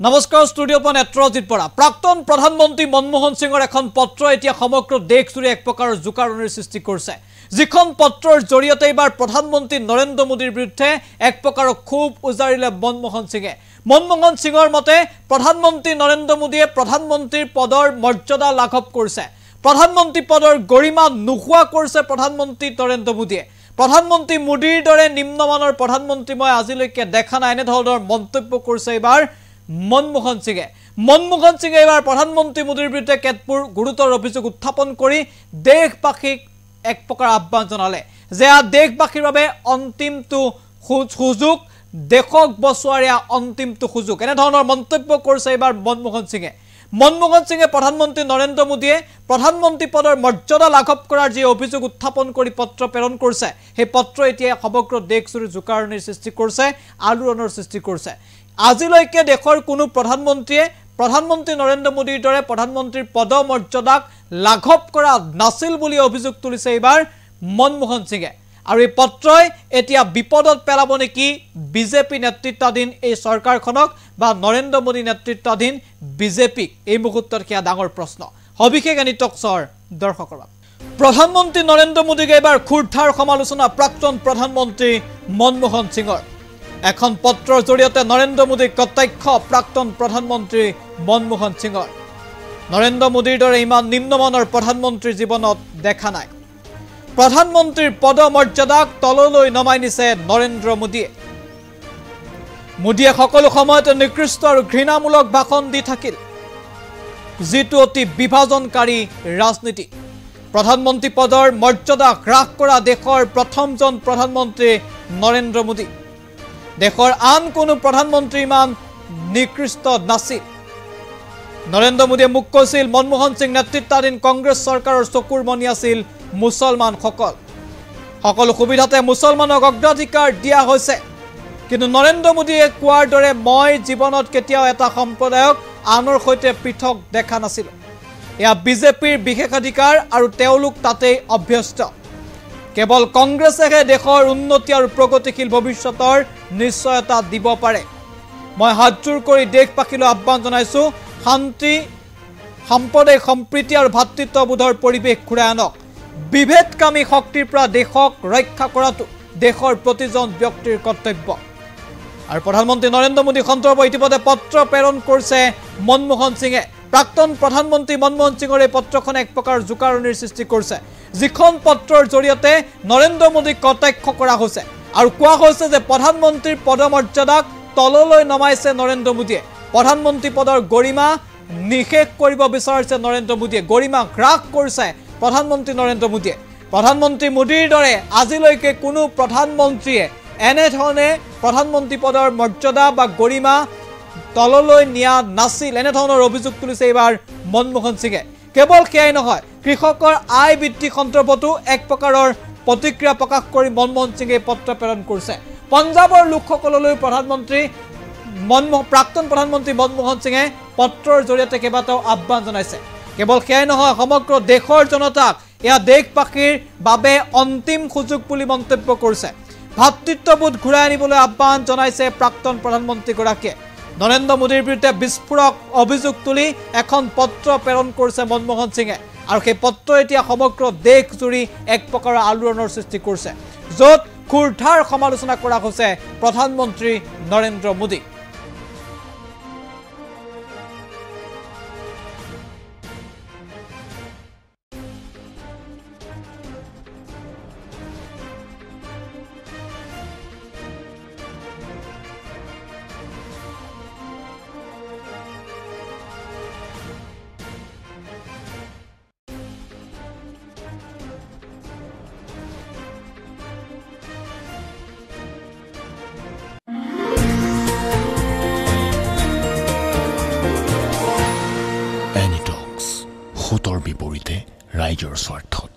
নমস্কাৰ ষ্টুডিঅ' পৰা নেত্ৰজিত বৰা প্ৰাক্তন প্ৰধানমন্ত্ৰী মনমোহন সিঙৰ এখন পত্ৰ এতিয়া সমগ্ৰ দেশজুৰি এক প্ৰকাৰৰ জুকাৰণিৰ সৃষ্টি কৰিছে যিখন পত্ৰৰ জৰিয়তে এবাৰ প্ৰধানমন্ত্ৰী নৰেন্দ্ৰ মোদীৰ বিৰুদ্ধে এক প্ৰকাৰৰ খুব উজাৰিলে মনমোহন সিঙৰ মতে প্ৰধানমন্ত্ৰী নৰেন্দ্ৰ মোদীয়ে প্ৰধানমন্ত্ৰীৰ পদৰ মৰ্যাদা লাঘৱ কৰিছে প্ৰধানমন্ত্ৰী পদৰ গৰিমা নোহোৱা কৰিছে প্ৰধানমন্ত্ৰী নৰেন্দ্ৰ মোদীয়ে প্ৰধানমন্ত্ৰী মোদীৰ দৰে নিম্নমানৰ প্ৰধানমন্ত্ৰী মই আজিলৈকে দেখা নাই এনে ধৰণৰ মন্তব্য কৰিছে এবাৰ মনমোহন সিঙে এবাৰ প্ৰধানমন্ত্ৰী মোদীৰ বিৰুদ্ধে কেতপুৰ গুৰুতৰ অভিযোগ উত্থাপন কৰি দেশবাসীক এক প্ৰকাৰ আহ্বান জনালে যে দেশবাসীৰ বাবে অন্তিমটো সুযোগ দেশক বচোৱাৰ অন্তিমটো সুযোগ এনে ধৰণৰ মন্তব্য কৰিছে এবাৰ মনমোহন সিঙে প্ৰধানমন্ত্ৰী নৰেন্দ্ৰ মোদীয়ে প্ৰধানমন্ত্ৰী পদৰ মৰ্যাদা লাঘৱ কৰাৰ যি অভিযোগ উত্থাপন কৰি পত্ৰ প্ৰেৰণ কৰিছে সেই পত্ৰ এতিয়া সমগ্ৰ দেশজুৰি জুকাৰণিৰ সৃষ্টি কৰিছে আলোড়নৰ সৃষ্টি কৰিছে আজিলৈকে দেশৰ কোনো প্ৰধানমন্ত্ৰীয়ে প্ৰধানমন্ত্ৰী নৰেন্দ্ৰ মোদীৰ দৰে প্ৰধানমন্ত্ৰীৰ পদ মৰ্যাদাক লাঘৱ কৰা নাছিল বুলি অভিযোগ তুলিছে এবাৰ মনমোহন সিঙে আৰু এই পত্ৰই এতিয়া বিপদত পেলাব নেকি বিজেপি নেতৃত্বাধীন এই চৰকাৰখনক বা নৰেন্দ্ৰ মোদী নেতৃত্বাধীন বিজেপিক এই মুহূৰ্তত কিয়া ডাঙৰ প্ৰশ্ন সবিশেষ আনি টকছৰ দৰ্শকৰ প্ৰধানমন্ত্ৰী নৰেন্দ্ৰ মোদীক এবাৰ খুৰধাৰ সমালোচনা প্ৰাক্তন প্ৰধানমন্ত্ৰী মনমোহন সিঙৰ এখন পত্ৰৰ জৰিয়তে নৰেন্দ্ৰ মোদীক কটাক্ষ প্ৰাক্তন প্ৰধানমন্ত্ৰী মনমোহন সিঙৰ নৰেন্দ্ৰ মোদীৰ দৰে ইমান নিম্নমানৰ প্ৰধানমন্ত্ৰীৰ জীৱনত দেখা নাই প্ৰধানমন্ত্ৰীৰ পদ মৰ্যাদাক তললৈ নমাই নিছে নৰেন্দ্ৰ মোদীয়ে সকলো সময়তে নিকৃষ্ট আৰু ঘৃণামূলক ভাষণ দি থাকিল যিটো অতি বিভাজনকাৰী ৰাজনীতি প্ৰধানমন্ত্ৰী পদৰ মৰ্যাদা হ্ৰাস কৰা দেশৰ প্ৰথমজন প্ৰধানমন্ত্ৰী নৰেন্দ্ৰ মোদী দেশৰ আন কোনো প্ৰধানমন্ত্ৰী ইমান নিকৃষ্ট নাছিল নৰেন্দ্ৰ মোদীয়ে মুখ কৈছিল মনমোহন সিং নেতৃত্বাধীন কংগ্ৰেছ চৰকাৰৰ চকুৰ মনি আছিল মুছলমান সকলো সুবিধাতে মুছলমানক অগ্ৰাধিকাৰ দিয়া হৈছে কিন্তু নৰেন্দ্ৰ মোদীয়ে কোৱাৰ দৰে মই জীৱনত কেতিয়াও এটা সম্প্ৰদায়ক আনৰ সৈতে পৃথক দেখা নাছিল এয়া বিজেপিৰ বিশেষাধিকাৰ আৰু তেওঁলোক তাতেই অভ্যস্ত কেৱল কংগ্ৰেছেহে দেশৰ উন্নতি আৰু প্ৰগতিশীল ভৱিষ্যতৰ নিশ্চয়তা দিব পাৰে মই হাতজোৰ কৰি দেশবাসীলৈ আহ্বান জনাইছো শান্তি সম্প্ৰদায় সম্প্ৰীতি আৰু ভাতৃত্ববোধৰ পৰিৱেশ ঘূৰাই আনক বিভেদকামী শক্তিৰ পৰা দেশক ৰক্ষা কৰাটো দেশৰ প্ৰতিজন ব্যক্তিৰ কৰ্তব্য আৰু প্ৰধানমন্ত্ৰী নৰেন্দ্ৰ মোদী সন্দৰ্ভত ইতিমধ্যে পত্ৰ প্ৰেৰণ কৰিছে মনমোহন সিঙে প্ৰাক্তন প্ৰধানমন্ত্ৰী মনমোহন সিঙৰ এই পত্ৰখনে এক প্ৰকাৰ জুকাৰণিৰ সৃষ্টি কৰিছে যিখন পত্ৰৰ জৰিয়তে নৰেন্দ্ৰ মোদীক কটাক্ষ কৰা হৈছে আৰু কোৱা হৈছে যে প্ৰধানমন্ত্ৰীৰ পদমৰ্যাদাক তললৈ নমাইছে নৰেন্দ্ৰ মোদীয়ে প্ৰধানমন্ত্ৰী পদৰ গৰিমা নিষেধ কৰিব বিচাৰিছে নৰেন্দ্ৰ মোদীয়ে গৰিমা হ্ৰাস কৰিছে প্ৰধানমন্ত্ৰী নৰেন্দ্ৰ মোদীয়ে প্ৰধানমন্ত্ৰী মোদীৰ দৰে আজিলৈকে কোনো প্ৰধানমন্ত্ৰীয়ে এনেধৰণে প্ৰধানমন্ত্ৰী পদৰ মৰ্যাদা বা গৰিমা তললৈ নিয়া নাছিল এনে ধৰণৰ অভিযোগ তুলিছে এবাৰ মনমোহন সিঙে কেৱল সেয়াই নহয় কৃষকৰ আয় বৃদ্ধি সন্দৰ্ভতো এক প্ৰকাৰৰ প্ৰতিক্ৰিয়া প্ৰকাশ কৰি মনমোহন সিঙে পত্ৰ প্ৰেৰণ কৰিছে পঞ্জাবৰ লোকসকললৈ প্ৰাক্তন প্ৰধানমন্ত্ৰী মনমোহন সিঙে পত্ৰৰ জৰিয়তে কেইবাটাও আহ্বান জনাইছে কেৱল সেয়াই নহয় সমগ্ৰ দেশৰ জনতাক এয়া দেশবাসীৰ বাবে অন্তিম সুযোগ বুলি মন্তব্য কৰিছে ভাতৃত্ববোধ ঘূৰাই আনিবলৈ আহ্বান জনাইছে প্ৰাক্তন প্ৰধানমন্ত্ৰীগৰাকীয়ে নৰেন্দ্ৰ মোদীৰ বিৰুদ্ধে বিস্ফোৰক অভিযোগ তুলি এখন পত্ৰ প্ৰেৰণ কৰিছে মনমোহন সিঙে আৰু সেই পত্ৰ এতিয়া সমগ্ৰ দেশজুৰি এক প্ৰকাৰৰ আলোড়নৰ সৃষ্টি কৰিছে য'ত খুৰধাৰ সমালোচনা কৰা হৈছে প্ৰধানমন্ত্ৰী নৰেন্দ্ৰ মোদী সতৰ বিপৰীতে ৰাইজৰ স্বাৰ্থত